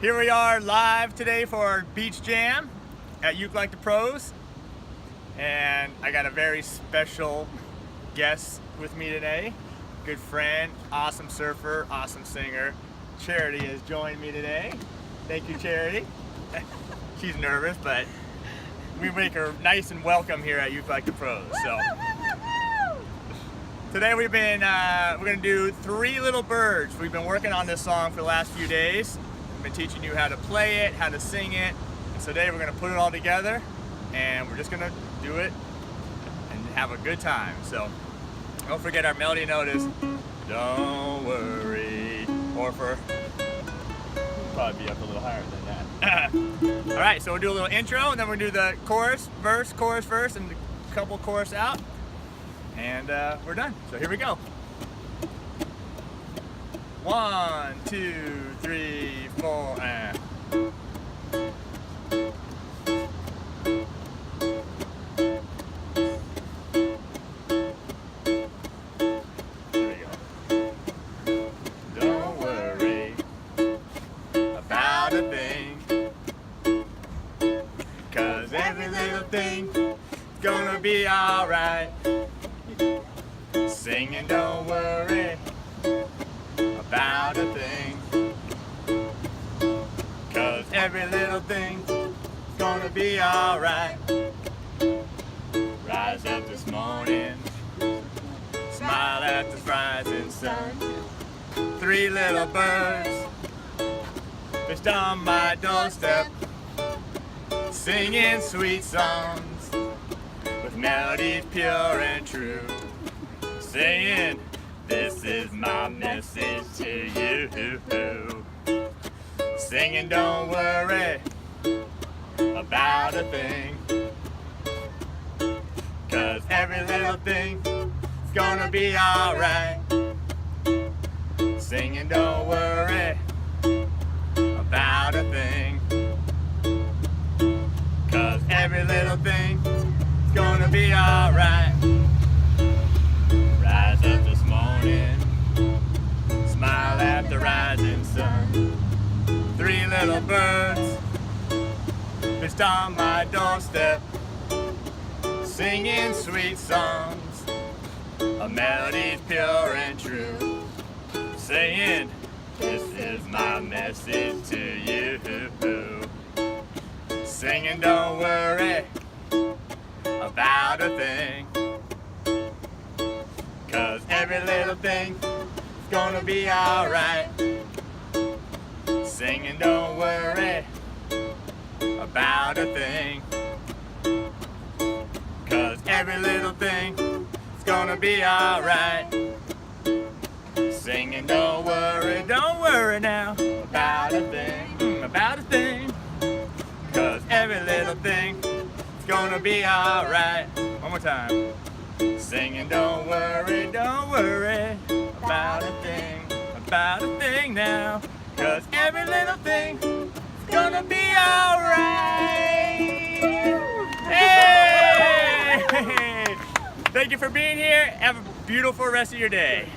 Here we are live today for our beach jam at Uke Like The Pros, and I got a very special guest with me today. Good friend, awesome surfer, awesome singer. Charity has joined me today. Thank you, Charity. She's nervous, but we make her nice and welcome here at Uke Like The Pros. So today we're gonna do Three Little Birds. We've been working on this song for the last few days. Been teaching you how to play it, how to sing it, and so today we're going to put it all together and we're just going to do it and have a good time. So don't forget our melody note is don't worry, or probably be up a little higher than that. Alright, so we'll do a little intro and then we'll do the chorus verse, and a couple chorus out, and we're done. So here we go. 1, 2, 3, 4, and here we go. Don't worry about a thing, 'cause every little thing is gonna be alright. Singing don't worry about a thing, 'cause every little thing's gonna be alright. Rise up this morning, smile at the rising sun. Three little birds just on my doorstep, singing sweet songs with melodies pure and true, saying this is my message to you. Singing don't worry about a thing, 'cause every little thing's gonna be alright. Singing don't worry about a thing, 'cause every little thing's gonna be alright. Rise up this morning, smile at the rising sun. Three little birds just on my doorstep, singing sweet songs, a melody's pure and true, saying this is my message to you. Singing don't worry about a thing, 'cause every little thing's gonna be alright. Singing don't worry about a thing, 'cause every little thing's gonna be alright. Singing don't worry now about a thing, 'cause every little thing's gonna be alright. One more time. Singing don't worry about a thing now, 'cause every little thing's gonna be alright. Hey! Thank you for being here. Have a beautiful rest of your day.